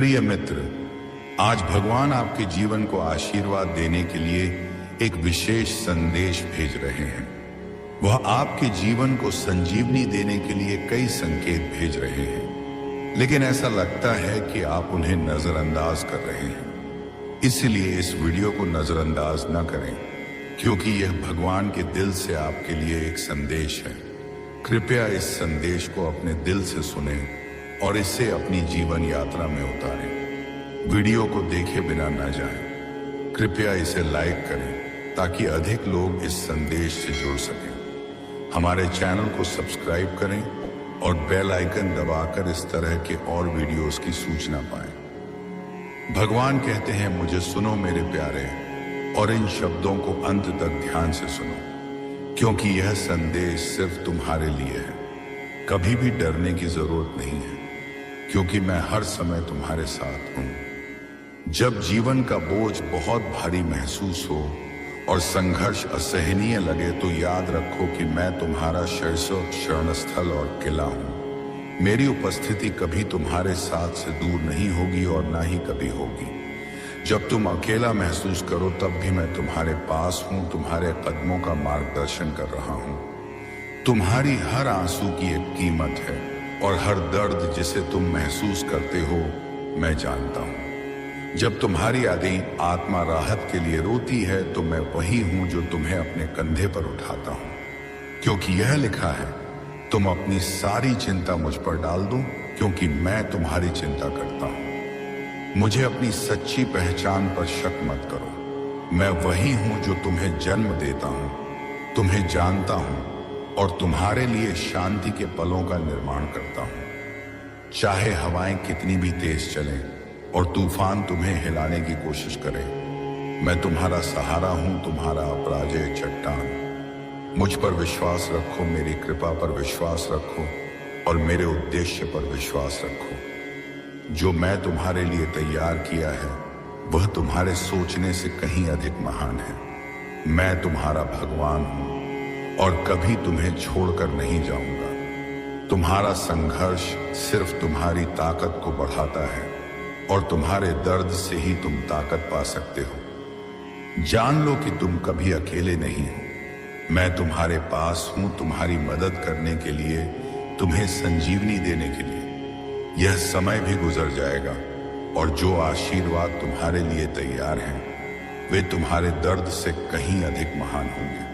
प्रिय मित्र, आज भगवान आपके जीवन को आशीर्वाद देने के लिए एक विशेष संदेश भेज रहे हैं। वह आपके जीवन को संजीवनी देने के लिए कई संकेत भेज रहे हैं, लेकिन ऐसा लगता है कि आप उन्हें नजरअंदाज कर रहे हैं। इसलिए इस वीडियो को नजरअंदाज न करें, क्योंकि यह भगवान के दिल से आपके लिए एक संदेश है। कृपया इस संदेश को अपने दिल से सुनें और इसे अपनी जीवन यात्रा में उतारें। वीडियो को देखे बिना न जाएं। कृपया इसे लाइक करें ताकि अधिक लोग इस संदेश से जुड़ सकें। हमारे चैनल को सब्सक्राइब करें और बेल आइकन दबाकर इस तरह के और वीडियोस की सूचना पाएं। भगवान कहते हैं, मुझे सुनो मेरे प्यारे, और इन शब्दों को अंत तक ध्यान से सुनो, क्योंकि यह संदेश सिर्फ तुम्हारे लिए है। कभी भी डरने की जरूरत नहीं है, क्योंकि मैं हर समय तुम्हारे साथ हूं। जब जीवन का बोझ बहुत भारी महसूस हो और संघर्ष असहनीय लगे, तो याद रखो कि मैं तुम्हारा शाश्वत शरणस्थल और किला हूं। मेरी उपस्थिति कभी तुम्हारे साथ से दूर नहीं होगी और ना ही कभी होगी। जब तुम अकेला महसूस करो, तब भी मैं तुम्हारे पास हूं, तुम्हारे कदमों का मार्गदर्शन कर रहा हूं। तुम्हारी हर आंसू की एक कीमत है, और हर दर्द जिसे तुम महसूस करते हो मैं जानता हूं। जब तुम्हारी आत्मा राहत के लिए रोती है, तो मैं वही हूं जो तुम्हें अपने कंधे पर उठाता हूं, क्योंकि यह लिखा है, तुम अपनी सारी चिंता मुझ पर डाल दो, क्योंकि मैं तुम्हारी चिंता करता हूं। मुझे अपनी सच्ची पहचान पर शक मत करो। मैं वही हूं जो तुम्हें जन्म देता हूं, तुम्हें जानता हूं और तुम्हारे लिए शांति के पलों का निर्माण करता हूं। चाहे हवाएं कितनी भी तेज चलें और तूफान तुम्हें हिलाने की कोशिश करें, मैं तुम्हारा सहारा हूं, तुम्हारा अपराजेय चट्टान। मुझ पर विश्वास रखो, मेरी कृपा पर विश्वास रखो और मेरे उद्देश्य पर विश्वास रखो। जो मैं तुम्हारे लिए तैयार किया है, वह तुम्हारे सोचने से कहीं अधिक महान है। मैं तुम्हारा भगवान हूं और कभी तुम्हें छोड़कर नहीं जाऊंगा। तुम्हारा संघर्ष सिर्फ तुम्हारी ताकत को बढ़ाता है, और तुम्हारे दर्द से ही तुम ताकत पा सकते हो। जान लो कि तुम कभी अकेले नहीं हो। मैं तुम्हारे पास हूं, तुम्हारी मदद करने के लिए, तुम्हें संजीवनी देने के लिए। यह समय भी गुजर जाएगा, और जो आशीर्वाद तुम्हारे लिए तैयार हैं, वे तुम्हारे दर्द से कहीं अधिक महान होंगे।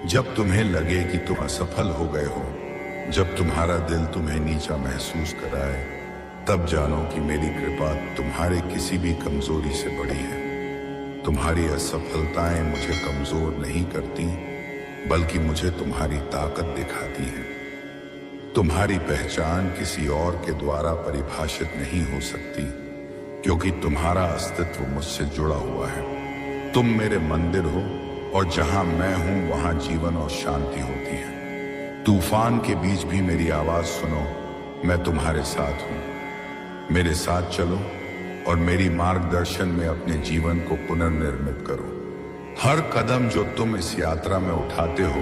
जब तुम्हें लगे कि तुम असफल हो गए हो, जब तुम्हारा दिल तुम्हें नीचा महसूस कराए, तब जानो कि मेरी कृपा तुम्हारे किसी भी कमजोरी से बड़ी है। तुम्हारी असफलताएं मुझे कमजोर नहीं करती, बल्कि मुझे तुम्हारी ताकत दिखाती हैं। तुम्हारी पहचान किसी और के द्वारा परिभाषित नहीं हो सकती, क्योंकि तुम्हारा अस्तित्व मुझसे जुड़ा हुआ है। तुम मेरे मंदिर हो, और जहां मैं हूं वहां जीवन और शांति होती है। तूफान के बीच भी मेरी आवाज सुनो, मैं तुम्हारे साथ हूं। मेरे साथ चलो और मेरी मार्गदर्शन में अपने जीवन को पुनर्निर्मित करो। हर कदम जो तुम इस यात्रा में उठाते हो,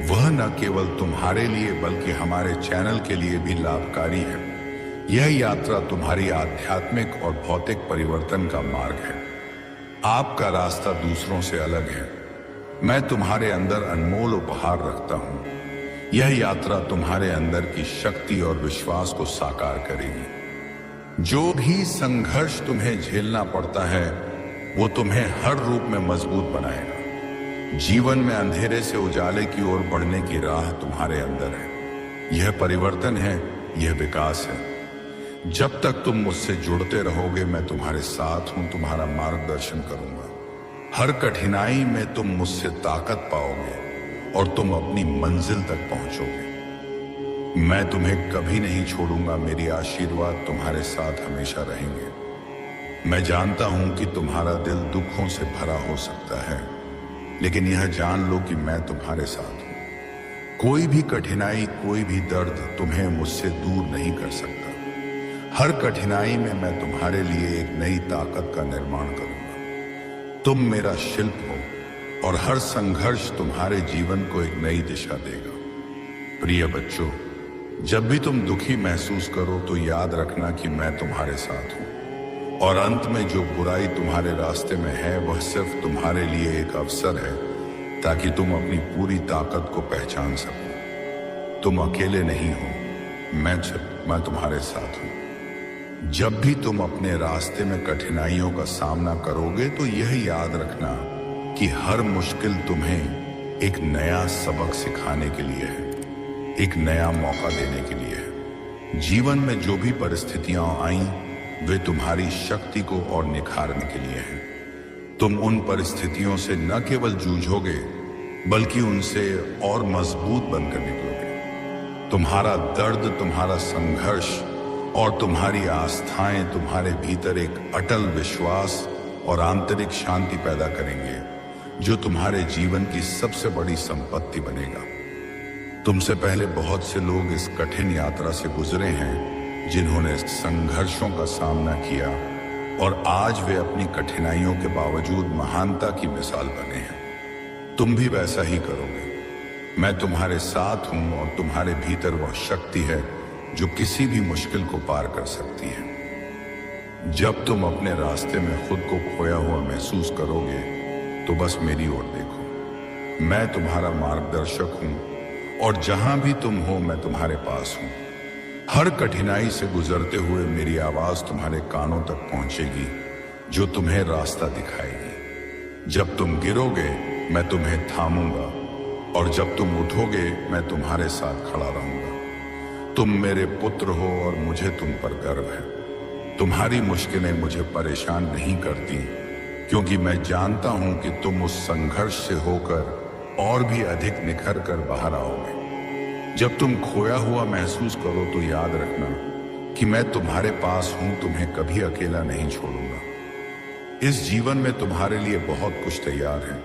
वह न केवल तुम्हारे लिए बल्कि हमारे चैनल के लिए भी लाभकारी है। यह यात्रा तुम्हारी आध्यात्मिक और भौतिक परिवर्तन का मार्ग है। आपका रास्ता दूसरों से अलग है। मैं तुम्हारे अंदर अनमोल उपहार रखता हूं। यह यात्रा तुम्हारे अंदर की शक्ति और विश्वास को साकार करेगी। जो भी संघर्ष तुम्हें झेलना पड़ता है, वो तुम्हें हर रूप में मजबूत बनाएगा। जीवन में अंधेरे से उजाले की ओर बढ़ने की राह तुम्हारे अंदर है। यह परिवर्तन है, यह विकास है। जब तक तुम मुझसे जुड़ते रहोगे, मैं तुम्हारे साथ हूं, तुम्हारा मार्गदर्शन करूंगा। हर कठिनाई में तुम मुझसे ताकत पाओगे और तुम अपनी मंजिल तक पहुंचोगे। मैं तुम्हें कभी नहीं छोड़ूंगा। मेरी आशीर्वाद तुम्हारे साथ हमेशा रहेंगे। मैं जानता हूं कि तुम्हारा दिल दुखों से भरा हो सकता है, लेकिन यह जान लो कि मैं तुम्हारे साथ हूं। कोई भी कठिनाई, कोई भी दर्द तुम्हें मुझसे दूर नहीं कर सकता। हर कठिनाई में मैं तुम्हारे लिए एक नई ताकत का निर्माण करूंगा। तुम मेरा शिल्प हो, और हर संघर्ष तुम्हारे जीवन को एक नई दिशा देगा। प्रिय बच्चों, जब भी तुम दुखी महसूस करो, तो याद रखना कि मैं तुम्हारे साथ हूं। और अंत में जो बुराई तुम्हारे रास्ते में है वह सिर्फ तुम्हारे लिए एक अवसर है ताकि तुम अपनी पूरी ताकत को पहचान सको। तुम अकेले नहीं हो, मैं तुम्हारे साथ हूं। जब भी तुम अपने रास्ते में कठिनाइयों का सामना करोगे तो यह याद रखना कि हर मुश्किल तुम्हें एक नया सबक सिखाने के लिए है, एक नया मौका देने के लिए है। जीवन में जो भी परिस्थितियां आईं वे तुम्हारी शक्ति को और निखारने के लिए हैं। तुम उन परिस्थितियों से न केवल जूझोगे बल्कि उनसे और मजबूत बनकर निकलोगे। तुम्हारा दर्द, तुम्हारा संघर्ष और तुम्हारी आस्थाएं तुम्हारे भीतर एक अटल विश्वास और आंतरिक शांति पैदा करेंगे जो तुम्हारे जीवन की सबसे बड़ी संपत्ति बनेगा। तुमसे पहले बहुत से लोग इस कठिन यात्रा से गुजरे हैं जिन्होंने संघर्षों का सामना किया और आज वे अपनी कठिनाइयों के बावजूद महानता की मिसाल बने हैं। तुम भी वैसा ही करोगे। मैं तुम्हारे साथ हूं और तुम्हारे भीतर वह शक्ति है जो किसी भी मुश्किल को पार कर सकती है। जब तुम अपने रास्ते में खुद को खोया हुआ महसूस करोगे तो बस मेरी ओर देखो। मैं तुम्हारा मार्गदर्शक हूं और जहां भी तुम हो मैं तुम्हारे पास हूं। हर कठिनाई से गुजरते हुए मेरी आवाज तुम्हारे कानों तक पहुंचेगी जो तुम्हें रास्ता दिखाएगी। जब तुम गिरोगे मैं तुम्हें थामूंगा और जब तुम उठोगे मैं तुम्हारे साथ खड़ा रहूंगा। तुम मेरे पुत्र हो और मुझे तुम पर गर्व है। तुम्हारी मुश्किलें मुझे परेशान नहीं करती क्योंकि मैं जानता हूं कि तुम उस संघर्ष से होकर और भी अधिक निखर कर बाहर आओगे। जब तुम खोया हुआ महसूस करो तो याद रखना कि मैं तुम्हारे पास हूं, तुम्हें कभी अकेला नहीं छोड़ूंगा। इस जीवन में तुम्हारे लिए बहुत कुछ तैयार है।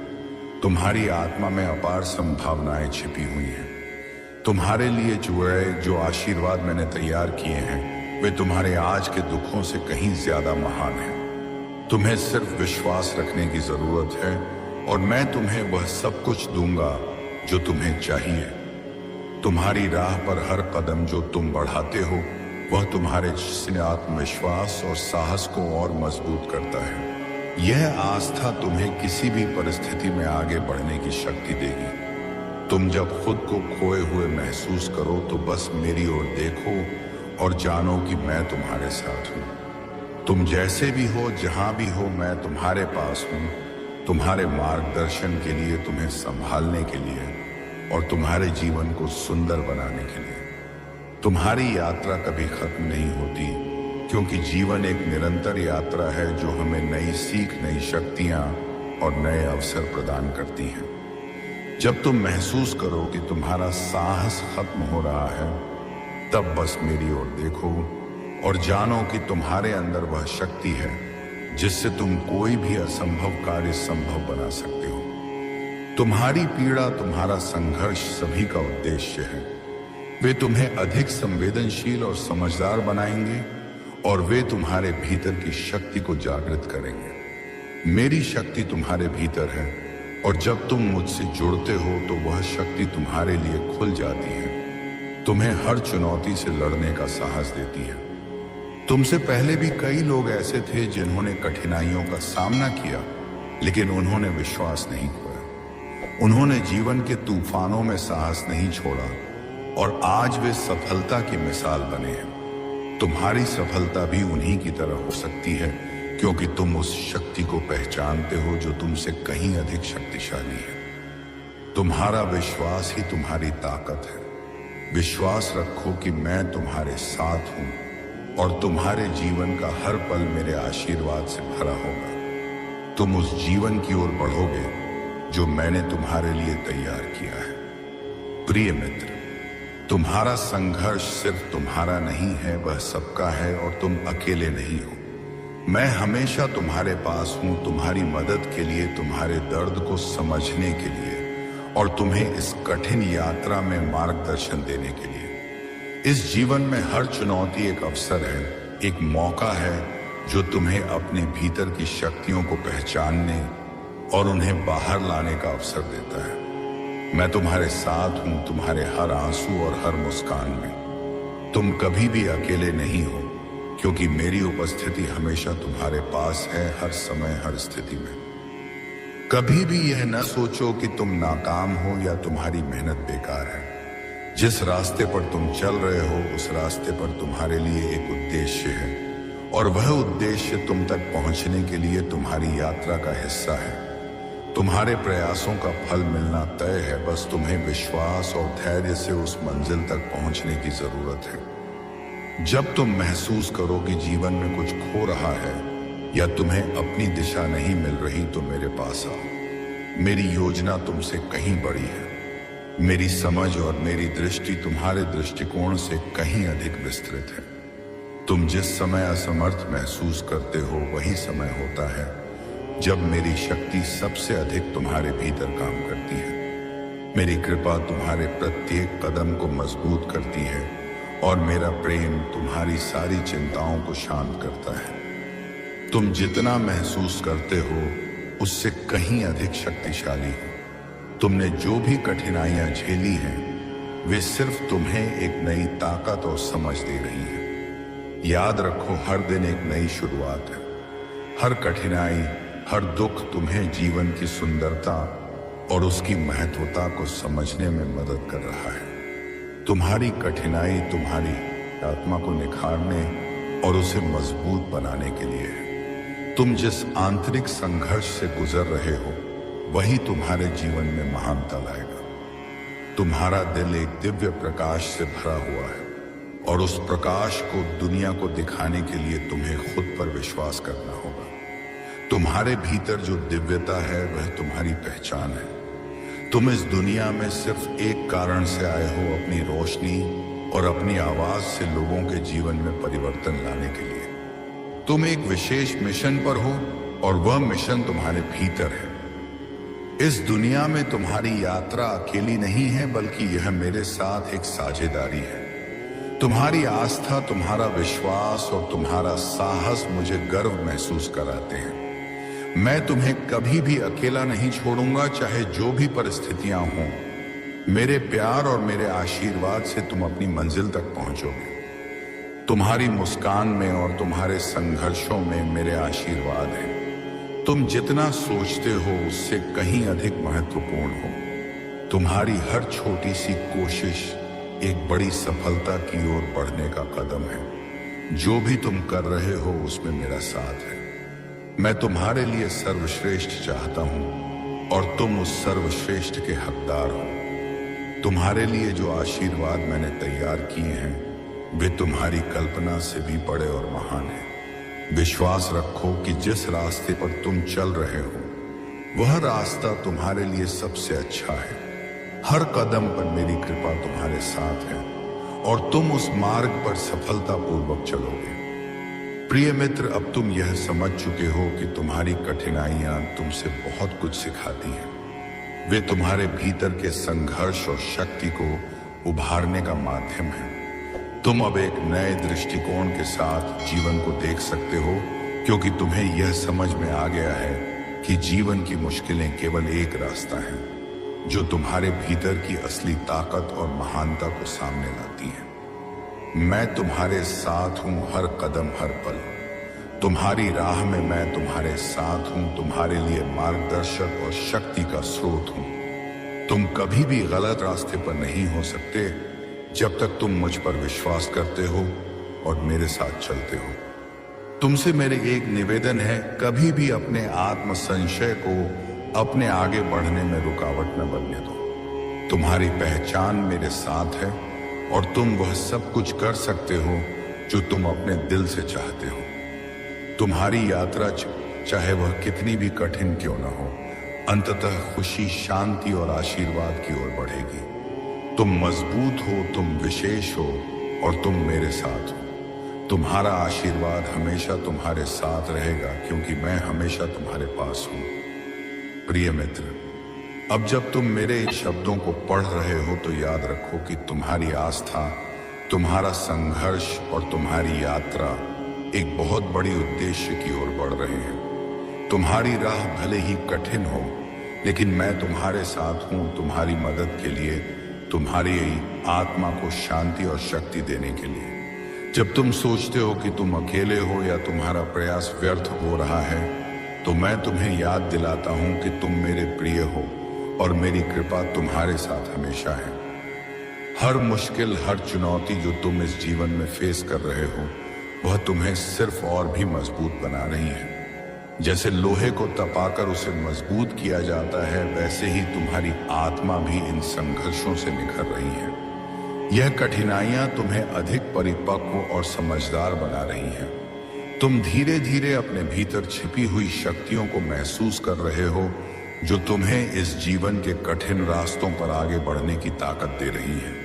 तुम्हारी आत्मा में अपार संभावनाएं छिपी हुई हैं। तुम्हारे लिए जो आशीर्वाद मैंने तैयार किए हैं वे तुम्हारे आज के दुखों से कहीं ज्यादा महान हैं। तुम्हें सिर्फ विश्वास रखने की जरूरत है और मैं तुम्हें वह सब कुछ दूंगा जो तुम्हें चाहिए। तुम्हारी राह पर हर कदम जो तुम बढ़ाते हो वह तुम्हारे आत्मविश्वास और साहस को और मजबूत करता है। यह आस्था तुम्हें किसी भी परिस्थिति में आगे बढ़ने की शक्ति देगी। तुम जब खुद को खोए हुए महसूस करो तो बस मेरी ओर देखो और जानो कि मैं तुम्हारे साथ हूँ। तुम जैसे भी हो, जहां भी हो, मैं तुम्हारे पास हूँ, तुम्हारे मार्गदर्शन के लिए, तुम्हें संभालने के लिए और तुम्हारे जीवन को सुंदर बनाने के लिए। तुम्हारी यात्रा कभी खत्म नहीं होती क्योंकि जीवन एक निरंतर यात्रा है जो हमें नई सीख, नई शक्तियां और नए अवसर प्रदान करती हैं। जब तुम महसूस करो कि तुम्हारा साहस खत्म हो रहा है तब बस मेरी ओर देखो और जानो कि तुम्हारे अंदर वह शक्ति है जिससे तुम कोई भी असंभव कार्य संभव बना सकते हो। तुम्हारी पीड़ा, तुम्हारा संघर्ष सभी का उद्देश्य है। वे तुम्हें अधिक संवेदनशील और समझदार बनाएंगे और वे तुम्हारे भीतर की शक्ति को जागृत करेंगे। मेरी शक्ति तुम्हारे भीतर है और जब तुम मुझसे जुड़ते हो तो वह शक्ति तुम्हारे लिए खुल जाती है, तुम्हें हर चुनौती से लड़ने का साहस देती है। तुमसे पहले भी कई लोग ऐसे थे जिन्होंने कठिनाइयों का सामना किया लेकिन उन्होंने विश्वास नहीं खोया। उन्होंने जीवन के तूफानों में साहस नहीं छोड़ा और आज वे सफलता की मिसाल बने हैं। तुम्हारी सफलता भी उन्हीं की तरह हो सकती है क्योंकि तुम उस शक्ति को पहचानते हो जो तुमसे कहीं अधिक शक्तिशाली है। तुम्हारा विश्वास ही तुम्हारी ताकत है। विश्वास रखो कि मैं तुम्हारे साथ हूं और तुम्हारे जीवन का हर पल मेरे आशीर्वाद से भरा होगा। तुम उस जीवन की ओर बढ़ोगे जो मैंने तुम्हारे लिए तैयार किया है। प्रिय मित्र, तुम्हारा संघर्ष सिर्फ तुम्हारा नहीं है, वह सबका है और तुम अकेले नहीं हो। मैं हमेशा तुम्हारे पास हूं, तुम्हारी मदद के लिए, तुम्हारे दर्द को समझने के लिए और तुम्हें इस कठिन यात्रा में मार्गदर्शन देने के लिए। इस जीवन में हर चुनौती एक अवसर है, एक मौका है जो तुम्हें अपने भीतर की शक्तियों को पहचानने और उन्हें बाहर लाने का अवसर देता है। मैं तुम्हारे साथ हूं, तुम्हारे हर आंसू और हर मुस्कान में। तुम कभी भी अकेले नहीं हो। क्योंकि मेरी उपस्थिति हमेशा तुम्हारे पास है, हर समय हर स्थिति में। कभी भी यह न सोचो कि तुम नाकाम हो या तुम्हारी मेहनत बेकार है। जिस रास्ते पर तुम चल रहे हो उस रास्ते पर तुम्हारे लिए एक उद्देश्य है, और वह उद्देश्य तुम तक पहुंचने के लिए तुम्हारी यात्रा का हिस्सा है। तुम्हारे प्रयासों का फल मिलना तय है, बस तुम्हें विश्वास और धैर्य से उस मंजिल तक पहुंचने की जरूरत है। जब तुम महसूस करो कि जीवन में कुछ खो रहा है या तुम्हें अपनी दिशा नहीं मिल रही, तो मेरे पास आओ। मेरी योजना तुमसे कहीं बड़ी है। मेरी समझ और मेरी दृष्टि तुम्हारे दृष्टिकोण से कहीं अधिक विस्तृत है। तुम जिस समय असमर्थ महसूस करते हो वही समय होता है जब मेरी शक्ति सबसे अधिक तुम्हारे भीतर काम करती है। मेरी कृपा तुम्हारे प्रत्येक कदम को मजबूत करती है और मेरा प्रेम तुम्हारी सारी चिंताओं को शांत करता है। तुम जितना महसूस करते हो उससे कहीं अधिक शक्तिशाली हो। तुमने जो भी कठिनाइयां झेली हैं वे सिर्फ तुम्हें एक नई ताकत और समझ दे रही हैं। याद रखो, हर दिन एक नई शुरुआत है। हर कठिनाई, हर दुख तुम्हें जीवन की सुंदरता और उसकी महत्वता को समझने में मदद कर रहा है। तुम्हारी कठिनाई तुम्हारी आत्मा को निखारने और उसे मजबूत बनाने के लिए है। तुम जिस आंतरिक संघर्ष से गुजर रहे हो वही तुम्हारे जीवन में महानता लाएगा। तुम्हारा दिल एक दिव्य प्रकाश से भरा हुआ है और उस प्रकाश को दुनिया को दिखाने के लिए तुम्हें खुद पर विश्वास करना होगा। तुम्हारे भीतर जो दिव्यता है वह तुम्हारी पहचान है। तुम इस दुनिया में सिर्फ एक कारण से आए हो, अपनी रोशनी और अपनी आवाज से लोगों के जीवन में परिवर्तन लाने के लिए। तुम एक विशेष मिशन पर हो और वह मिशन तुम्हारे भीतर है। इस दुनिया में तुम्हारी यात्रा अकेली नहीं है, बल्कि यह मेरे साथ एक साझेदारी है। तुम्हारी आस्था, तुम्हारा विश्वास और तुम्हारा साहस मुझे गर्व महसूस कराते हैं। मैं तुम्हें कभी भी अकेला नहीं छोड़ूंगा, चाहे जो भी परिस्थितियां हों। मेरे प्यार और मेरे आशीर्वाद से तुम अपनी मंजिल तक पहुंचोगे। तुम्हारी मुस्कान में और तुम्हारे संघर्षों में मेरे आशीर्वाद हैं। तुम जितना सोचते हो उससे कहीं अधिक महत्वपूर्ण हो। तुम्हारी हर छोटी सी कोशिश एक बड़ी सफलता की ओर बढ़ने का कदम है। जो भी तुम कर रहे हो उसमें मेरा साथ है। मैं तुम्हारे लिए सर्वश्रेष्ठ चाहता हूं और तुम उस सर्वश्रेष्ठ के हकदार हो। तुम्हारे लिए जो आशीर्वाद मैंने तैयार किए हैं वे तुम्हारी कल्पना से भी बड़े और महान हैं। विश्वास रखो कि जिस रास्ते पर तुम चल रहे हो वह रास्ता तुम्हारे लिए सबसे अच्छा है। हर कदम पर मेरी कृपा तुम्हारे साथ है और तुम उस मार्ग पर सफलतापूर्वक चलोगे। प्रिय मित्र, अब तुम यह समझ चुके हो कि तुम्हारी कठिनाइयां तुमसे बहुत कुछ सिखाती हैं। वे तुम्हारे भीतर के संघर्ष और शक्ति को उभारने का माध्यम है। तुम अब एक नए दृष्टिकोण के साथ जीवन को देख सकते हो, क्योंकि तुम्हें यह समझ में आ गया है कि जीवन की मुश्किलें केवल एक रास्ता है जो तुम्हारे भीतर की असली ताकत और महानता को सामने लाती है। मैं तुम्हारे साथ हूं हर कदम हर पल। तुम्हारी राह में मैं तुम्हारे साथ हूं, तुम्हारे लिए मार्गदर्शक और शक्ति का स्रोत हूं। तुम कभी भी गलत रास्ते पर नहीं हो सकते जब तक तुम मुझ पर विश्वास करते हो और मेरे साथ चलते हो। तुमसे मेरे एक निवेदन है, कभी भी अपने आत्म संशय को अपने आगे बढ़ने में रुकावट न बनने दो। तुम्हारी पहचान मेरे साथ है और तुम वह सब कुछ कर सकते हो जो तुम अपने दिल से चाहते हो। तुम्हारी यात्रा चाहे वह कितनी भी कठिन क्यों न हो, अंततः खुशी, शांति और आशीर्वाद की ओर बढ़ेगी। तुम मजबूत हो, तुम विशेष हो और तुम मेरे साथ हो। तुम्हारा आशीर्वाद हमेशा तुम्हारे साथ रहेगा, क्योंकि मैं हमेशा तुम्हारे पास हूं। प्रिय मित्र, अब जब तुम मेरे इन शब्दों को पढ़ रहे हो तो याद रखो कि तुम्हारी आस्था, तुम्हारा संघर्ष और तुम्हारी यात्रा एक बहुत बड़ी उद्देश्य की ओर बढ़ रहे हैं। तुम्हारी राह भले ही कठिन हो, लेकिन मैं तुम्हारे साथ हूं तुम्हारी मदद के लिए, तुम्हारी आत्मा को शांति और शक्ति देने के लिए। जब तुम सोचते हो कि तुम अकेले हो या तुम्हारा प्रयास व्यर्थ हो रहा है, तो मैं तुम्हें याद दिलाता हूं कि तुम मेरे प्रिय हो और मेरी कृपा तुम्हारे साथ हमेशा है। हर मुश्किल, हर चुनौती जो तुम इस जीवन में फेस कर रहे हो, वह तुम्हें सिर्फ और भी मजबूत बना रही है। जैसे लोहे को तपाकर उसे मजबूत किया जाता है, वैसे ही तुम्हारी आत्मा भी इन संघर्षों से निखर रही है। यह कठिनाइयां तुम्हें अधिक परिपक्व और समझदार बना रही हैं। तुम धीरे धीरे अपने भीतर छिपी हुई शक्तियों को महसूस कर रहे हो, जो तुम्हें इस जीवन के कठिन रास्तों पर आगे बढ़ने की ताकत दे रही हैं।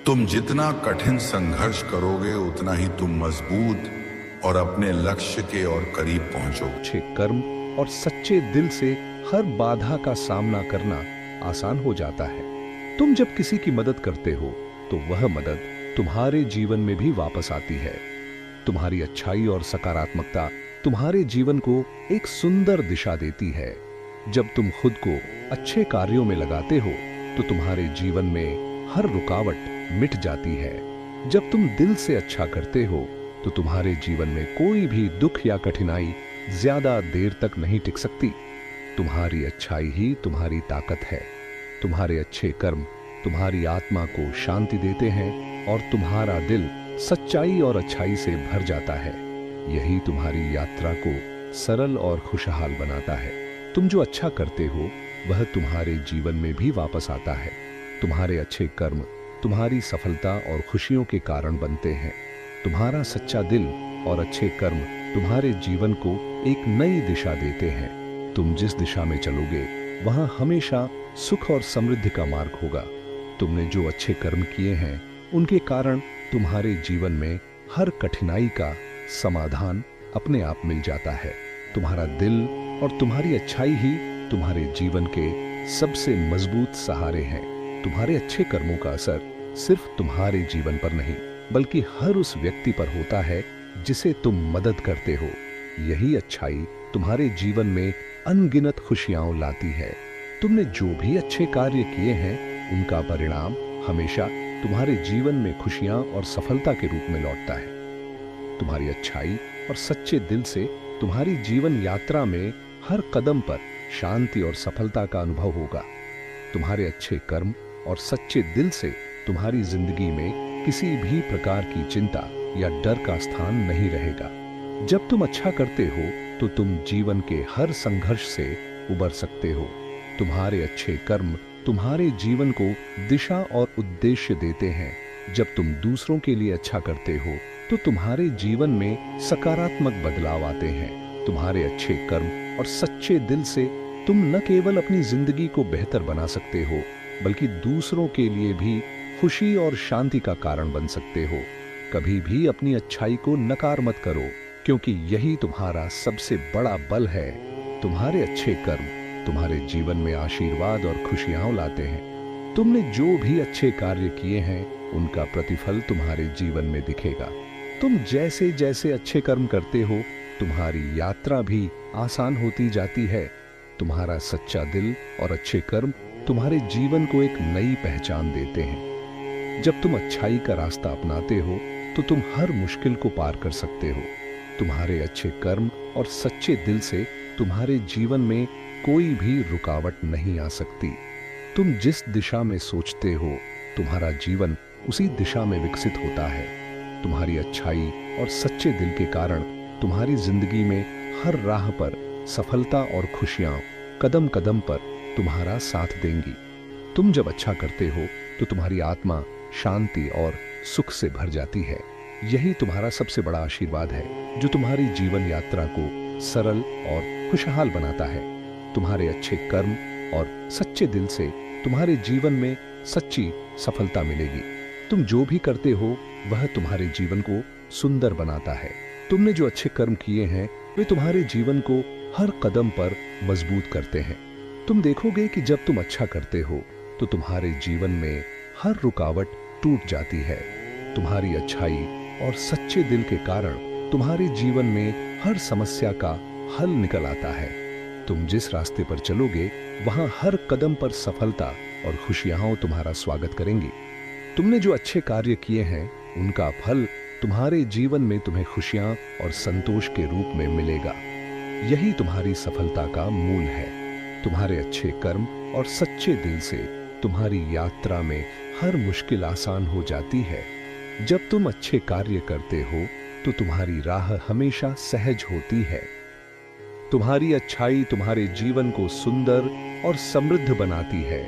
तुम जितना कठिन संघर्ष करोगे, उतना ही तुम मजबूत और अपने लक्ष्य के और करीब पहुंचोगे। अच्छे कर्म और सच्चे दिल से हर बाधा का सामना करना आसान हो जाता है। तुम जब किसी की मदद करते हो, तो वह मदद तुम्हारे जीवन में भी वापस आती है। तुम्हारी अच्छाई और सकारात्मकता तुम्हारे जीवन को एक सुंदर दिशा देती है। जब तुम खुद को अच्छे कार्यों में लगाते हो, तो तुम्हारे जीवन में हर रुकावट मिट जाती है। जब तुम दिल से अच्छा करते हो, तो तुम्हारे जीवन में कोई भी दुख या कठिनाई ज्यादा देर तक नहीं टिक सकती। तुम्हारी अच्छाई ही तुम्हारी ताकत है। तुम्हारे अच्छे कर्म तुम्हारी आत्मा को शांति देते हैं और तुम्हारा दिल सच्चाई और अच्छाई से भर जाता है। यही तुम्हारी यात्रा को सरल और खुशहाल बनाता है। तुम जो अच्छा करते हो, वह तुम्हारे जीवन में भी वापस आता है। तुम्हारे अच्छे कर्म तुम्हारी सफलता और खुशियों के कारण बनते हैं। तुम्हारा सच्चा दिल और अच्छे कर्म तुम्हारे जीवन को एक नई दिशा देते हैं। तुम जिस दिशा में चलोगे, वहां हमेशा सुख और समृद्धि का मार्ग होगा। तुमने जो अच्छे कर्म किए हैं, उनके कारण तुम्हारे जीवन में हर कठिनाई का समाधान अपने आप मिल जाता है। तुम्हारा दिल और तुम्हारी अच्छाई ही तुम्हारे जीवन के सबसे मजबूत सहारे हैं। तुम्हारे अच्छे कर्मों का असर सिर्फ तुम्हारे जीवन पर नहीं, बल्कि हर उस व्यक्ति पर होता है जिसे तुम मदद करते हो। यही अच्छाई तुम्हारे जीवन में अनगिनत खुशियां लाती है। तुमने जो भी अच्छे कार्य किए हैं, उनका परिणाम हमेशा तुम्हारे जीवन में खुशियां और सफलता के रूप में लौटता है। तुम्हारी अच्छाई और सच्चे दिल से तुम्हारी जीवन यात्रा में हर कदम पर शांति और सफलता का अनुभव होगा। तुम्हारे अच्छे कर्म और सच्चे दिल से तुम्हारी जिंदगी में किसी भी प्रकार की चिंता या डर का स्थान नहीं रहेगा। जब तुम अच्छा करते हो, तो तुम जीवन के हर संघर्ष से उबर सकते हो। तुम्हारे अच्छे कर्म तुम्हारे जीवन को दिशा और उद्देश्य देते हैं। जब तुम दूसरों के लिए अच्छा करते हो, तो तुम्हारे जीवन में सकारात्मक बदलाव आते हैं। तुम्हारे अच्छे कर्म और सच्चे दिल से तुम न केवल अपनी जिंदगी को बेहतर बना सकते हो, बल्कि दूसरों के लिए भी खुशी और शांति का कारण बन सकते हो। कभी भी अपनी अच्छाई को नकार मत करो, क्योंकि यही तुम्हारा सबसे बड़ा बल है। तुम्हारे अच्छे कर्म तुम्हारे जीवन में आशीर्वाद और खुशियां लाते हैं। तुमने जो भी अच्छे कार्य किए हैं, उनका प्रतिफल तुम्हारे जीवन में दिखेगा। तुम जैसे जैसे अच्छे कर्म करते हो, तुम्हारी यात्रा भी आसान होती जाती है। तुम्हारा सच्चा दिल और अच्छे कर्म तुम्हारे जीवन को एक नई पहचान देते हैं। जब तुम अच्छाई का रास्ता अपनाते हो, तो तुम हर मुश्किल को पार कर सकते हो। तुम्हारे अच्छे कर्म और सच्चे दिल से तुम्हारे जीवन में कोई भी रुकावट नहीं आ सकती। तुम जिस दिशा में सोचते हो, तुम्हारा जीवन उसी दिशा में विकसित होता है। तुम्हारी अच्छाई और सच्चे दिल के कारण तुम्हारी जिंदगी में हर राह पर सफलता और खुशियां कदम कदम पर तुम्हारा साथ देंगी। तुम जब अच्छा करते हो, तो तुम्हारी आत्मा शांति और सुख से भर जाती है। यही तुम्हारा सबसे बड़ा आशीर्वाद है, जो तुम्हारी जीवन यात्रा को सरल और खुशहाल बनाता है। तुम्हारे अच्छे कर्म और सच्चे दिल से तुम्हारे जीवन में सच्ची सफलता मिलेगी। तुम जो भी करते हो, वह तुम्हारे जीवन को सुंदर बनाता है। तुमने जो अच्छे कर्म किए हैं, वे तुम्हारे जीवन को हर कदम पर मजबूत करते हैं। तुम देखोगे कि जब तुम अच्छा करते हो, तो तुम्हारे जीवन में हर रुकावट टूट जाती है। तुम्हारी अच्छाई और सच्चे दिल के कारण तुम्हारे जीवन में हर समस्या का हल निकल आता है। तुम जिस रास्ते पर चलोगे, वहां हर कदम पर सफलता और खुशियां तुम्हारा स्वागत करेंगी। तुमने जो अच्छे कार्य किए हैं, उनका फल तुम्हारे जीवन में तुम्हें खुशियां और संतोष के रूप में मिलेगा। यही तुम्हारी सफलता का मूल है। तुम्हारे अच्छे कर्म और सच्चे दिल से तुम्हारी यात्रा में हर मुश्किल आसान हो जाती है। जब तुम अच्छे कार्य करते हो तो तुम्हारी राह हमेशा सहज होती है। तुम्हारी अच्छाई तुम्हारे जीवन को सुंदर और समृद्ध बनाती है।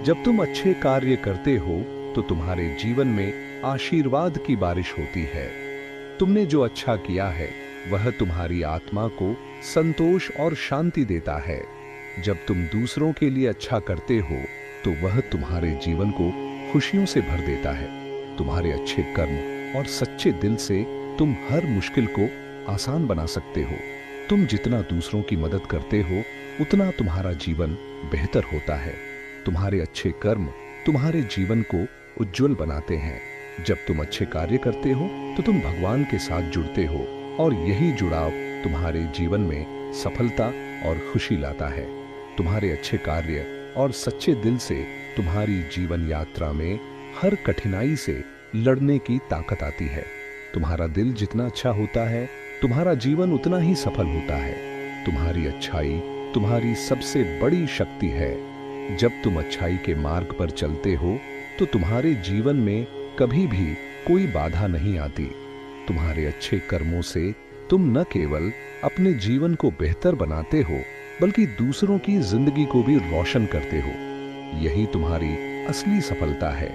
जब तुम अच्छे कार्य करते हो तो तुम्हारे जीवन में आशीर्वाद की बारिश होती है। तुमने जो अच्छा किया है वह तुम्हारी आत्मा को संतोष और शांति देता है। जब तुम दूसरों के लिए अच्छा करते हो तो वह तुम्हारे जीवन को खुशियों से भर देता है। तुम्हारे अच्छे कर्म और सच्चे दिल से तुम हर मुश्किल को आसान बना सकते हो। तुम जितना दूसरों की मदद करते हो उतना तुम्हारा जीवन बेहतर होता है। तुम्हारे अच्छे कर्म तुम्हारे जीवन को उज्जवल बनाते हैं। जब तुम अच्छे कार्य करते हो तो तुम भगवान के साथ जुड़ते हो और यही जुड़ाव तुम्हारे जीवन में सफलता और खुशी लाता है। तुम्हारे अच्छे कार्य और सच्चे दिल से तुम्हारी जीवन यात्रा में हर कठिनाई से लड़ने की ताकत आती है। तुम्हारा दिल जितना अच्छा होता है तुम्हारा जीवन उतना ही सफल होता है। तुम्हारी अच्छाई तुम्हारी सबसे बड़ी शक्ति है। जब तुम अच्छाई के मार्ग पर चलते हो तो तुम्हारे जीवन में कभी भी कोई बाधा नहीं आती। तुम्हारे अच्छे कर्मों से तुम न केवल अपने जीवन को बेहतर बनाते हो बल्कि दूसरों की जिंदगी को भी रोशन करते हो। यही तुम्हारी असली सफलता है।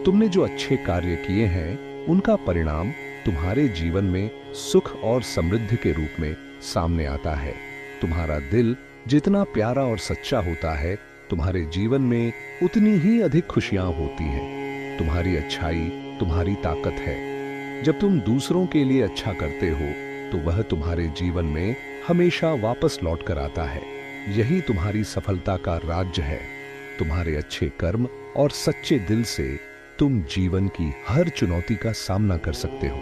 तुमने जो अच्छे कार्य किए हैं उनका परिणाम तुम्हारे जीवन में सुख और समृद्धि के रूप में सामने आता है। तुम्हारा दिल जितना प्यारा और सच्चा होता है तुम्हारे जीवन में उतनी ही अधिक खुशियां होती हैं। तुम्हारी अच्छाई तुम्हारी ताकत है। जब तुम दूसरों के लिए अच्छा करते हो तो वह तुम्हारे जीवन में हमेशा वापस लौट कर आता है। यही तुम्हारी सफलता का राज है। तुम्हारे अच्छे कर्म और सच्चे दिल से तुम जीवन की हर चुनौती का सामना कर सकते हो।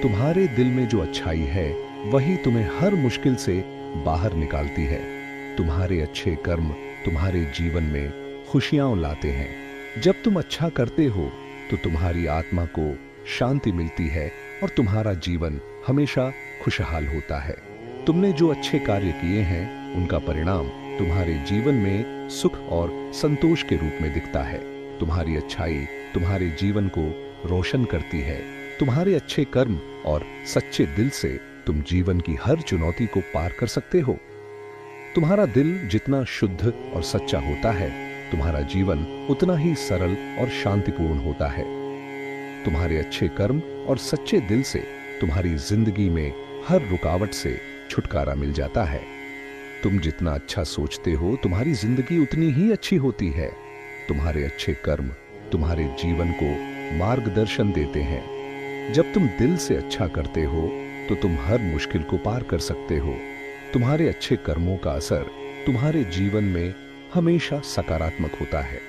तुम्हारे दिल में जो अच्छाई है वही तुम्हें हर मुश्किल से बाहर निकालती है। तुम्हारे अच्छे कर्म तुम्हारे जीवन में खुशियां लाते हैं। जब तुम अच्छा करते हो तो तुम्हारी आत्मा को शांति मिलती है और तुम्हारा जीवन हमेशा खुशहाल होता है। तुमने जो अच्छे कार्य किए हैं उनका परिणाम तुम्हारे जीवन में सुख और संतोष के रूप में दिखता है। तुम्हारी अच्छाई तुम्हारे जीवन को रोशन करती है। तुम्हारे अच्छे कर्म और सच्चे दिल से तुम जीवन की हर चुनौती को पार कर सकते हो। तुम्हारा दिल जितना शुद्ध और सच्चा होता है तुम्हारा जीवन उतना ही सरल और शांतिपूर्ण होता है। तुम्हारे अच्छे कर्म और सच्चे दिल से तुम्हारी जिंदगी में हर रुकावट से छुटकारा मिल जाता है। तुम जितना अच्छा सोचते हो तुम्हारी जिंदगी उतनी ही अच्छी होती है। तुम्हारे अच्छे कर्म तुम्हारे जीवन को मार्गदर्शन देते हैं। जब तुम दिल से अच्छा करते हो तो तुम हर मुश्किल को पार कर सकते हो। तुम्हारे अच्छे कर्मों का असर तुम्हारे जीवन में हमेशा सकारात्मक होता है।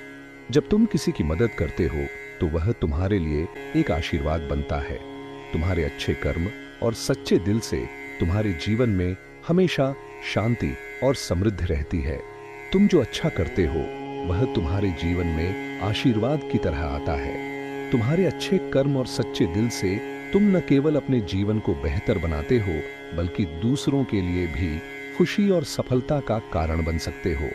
जब तुम किसी की मदद करते हो तो वह तुम्हारे लिए एक आशीर्वाद बनता है। तुम्हारे अच्छे कर्म और सच्चे दिल से तुम्हारे जीवन में हमेशा शांति और समृद्धि रहती है। तुम जो अच्छा करते हो वह तुम्हारे जीवन में आशीर्वाद की तरह आता है। तुम्हारे अच्छे कर्म और सच्चे दिल से तुम न केवल अपने जीवन को बेहतर बनाते हो बल्कि दूसरों के लिए भी खुशी और सफलता का कारण बन सकते हो।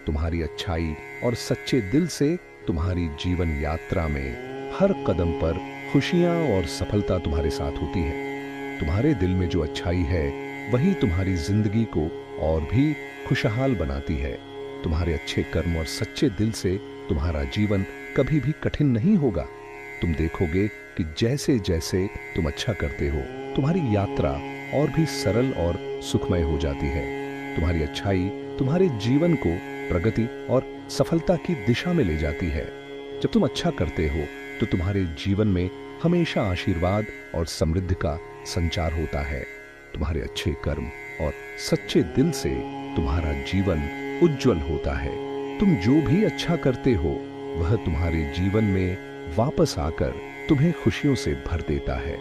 तुम्हारी अच्छाई और सच्चे दिल से तुम्हारी जीवन यात्रा में हर कदम पर खुशियां और सफलता तुम्हारे साथ होती है। तुम्हारे दिल में जो अच्छाई है वही तुम्हारी जिंदगी को और भी खुशहाल बनाती है। तुम्हारे अच्छे कर्म और सच्चे दिल से तुम्हारा जीवन कभी भी कठिन नहीं होगा। तुम देखोगे कि जैसे जैसे तुम अच्छा करते हो तुम्हारी यात्रा और भी सरल और सुखमय हो जाती है। तुम्हारी अच्छाई तुम्हारे जीवन को प्रगति और सफलता की दिशा में ले जाती है। जब तुम अच्छा करते हो तो तुम्हारे जीवन में हमेशा आशीर्वाद और समृद्धि का संचार होता है। तुम्हारे अच्छे कर्म और सच्चे दिल से तुम्हारा जीवन उज्जवल होता है। तुम जो भी अच्छा करते हो वह तुम्हारे जीवन में वापस आकर तुम्हें खुशियों से भर देता है।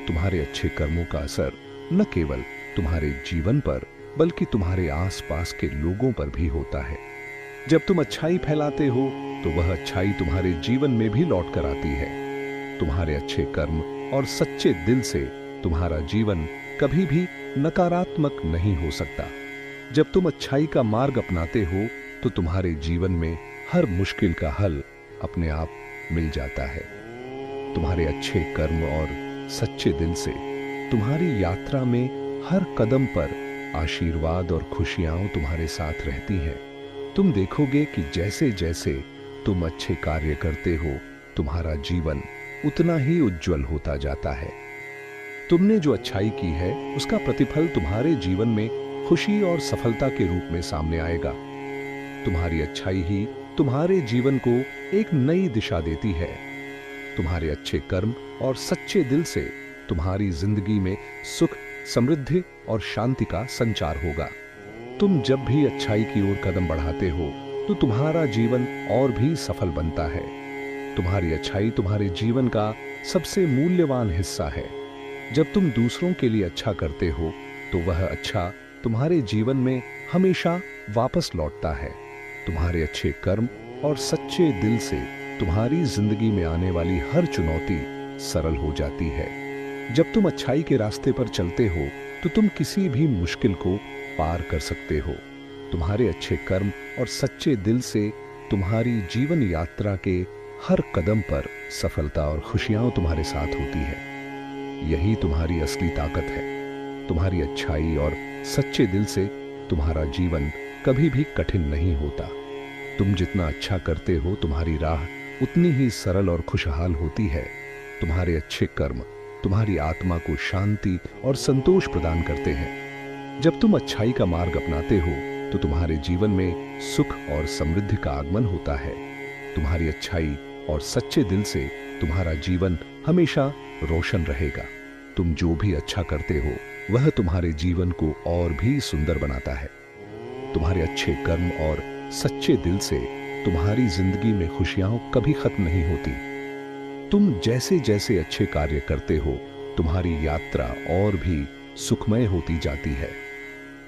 तुम्हारे अच्छे कर्मों का असर न केवल तुम्हारे जीवन पर बल्कि तुम्हारे आसपास के लोगों पर भी होता है। जब तुम अच्छाई फैलाते हो तो वह अच्छाई तुम्हारे जीवन में भी लौट कर आती है। तुम्हारे अच्छे कर्म और सच्चे दिल से तुम्हारा जीवन कभी भी नकारात्मक नहीं हो सकता। जब तुम अच्छाई का मार्ग अपनाते हो तो तुम्हारे जीवन में हर मुश्किल का हल अपने आप मिल जाता है। तुम्हारे अच्छे कर्म और सच्चे दिल से तुम्हारी यात्रा में हर कदम पर आशीर्वाद और खुशियां तुम्हारे साथ रहती हैं। तुम देखोगे कि जैसे जैसे तुम अच्छे कार्य करते हो, तुम्हारा जीवन उतना ही उज्जवल होता जाता है। तुमने जो अच्छाई की है उसका प्रतिफल तुम्हारे जीवन में खुशी और सफलता के रूप में सामने आएगा। तुम्हारी अच्छाई ही तुम्हारे जीवन को एक नई दिशा देती है। तुम्हारे अच्छे कर्म और सच्चे दिल से तुम्हारी जिंदगी में सुख, समृद्धि और शांति का संचार होगा। तुम जब भी अच्छाई की ओर कदम बढ़ाते हो तो तुम्हारा जीवन और भी सफल बनता है। तुम्हारी अच्छाई तुम्हारे जीवन का सबसे मूल्यवान हिस्सा है। जब तुम दूसरों के लिए अच्छा करते हो तो वह अच्छा तुम्हारे जीवन में हमेशा वापस लौटता है। तुम्हारे अच्छे कर्म और सच्चे दिल से तुम्हारी जिंदगी में आने वाली हर चुनौती सरल हो जाती है। जब तुम अच्छाई के रास्ते पर चलते हो तो तुम किसी भी मुश्किल को पार कर सकते हो। तुम्हारे अच्छे कर्म और सच्चे दिल से तुम्हारी जीवन यात्रा के हर कदम पर सफलता और खुशियां तुम्हारे साथ होती है। यही तुम्हारी असली ताकत है। तुम्हारी अच्छाई और सच्चे दिल से तुम्हारा जीवन कभी भी कठिन नहीं होता। तुम जितना अच्छा करते हो तुम्हारी राह उतनी ही सरल और खुशहाल होती है। तुम्हारे अच्छे कर्म तुम्हारी आत्मा को शांति और संतोष प्रदान करते हैं। जब तुम अच्छाई का मार्ग अपनाते हो तो तुम्हारे जीवन में सुख और समृद्धि का आगमन होता है। तुम्हारी अच्छाई और सच्चे दिल से तुम्हारा जीवन हमेशा रोशन रहेगा। तुम जो भी अच्छा करते हो वह तुम्हारे जीवन को और भी सुंदर बनाता है। तुम्हारे अच्छे कर्म और सच्चे दिल से तुम्हारी जिंदगी में खुशियां कभी खत्म नहीं होती। तुम जैसे जैसे अच्छे कार्य करते हो तुम्हारी यात्रा और भी सुखमय होती जाती है।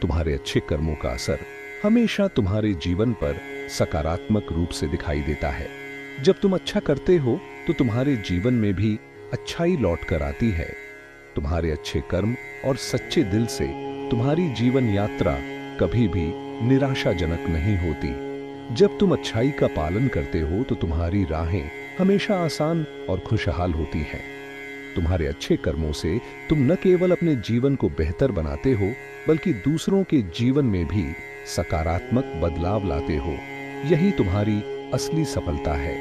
तुम्हारे अच्छे कर्मों का असर हमेशा तुम्हारे जीवन पर सकारात्मक रूप से दिखाई देता है। जब तुम अच्छा करते हो तो तुम्हारे जीवन में भी अच्छाई लौट कर आती है। तुम्हारे अच्छे कर्म और सच्चे दिल से तुम्हारी जीवन यात्रा कभी भी निराशाजनक नहीं होती। जब तुम अच्छाई का पालन करते हो तो तुम्हारी राहें हमेशा आसान और खुशहाल होती हैं। तुम्हारे अच्छे कर्मों से तुम न केवल अपने जीवन को बेहतर बनाते हो बल्कि दूसरों के जीवन में भी सकारात्मक बदलाव लाते हो। यही तुम्हारी असली सफलता है।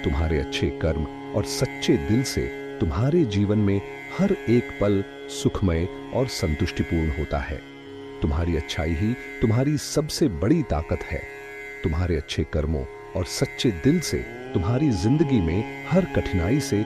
तुम्हारे अच्छे कर्म और सच्चे दिल से तुम्हारे जीवन में हर एक पल सुखमय और संतुष्टिपूर्ण होता है। तुम्हारी अच्छाई ही तुम्हारी सबसे बड़ी ताकत है। तुम्हारे अच्छे कर्मों और सच्चे दिल से तुम्हारी जिंदगी में हर कठिनाई से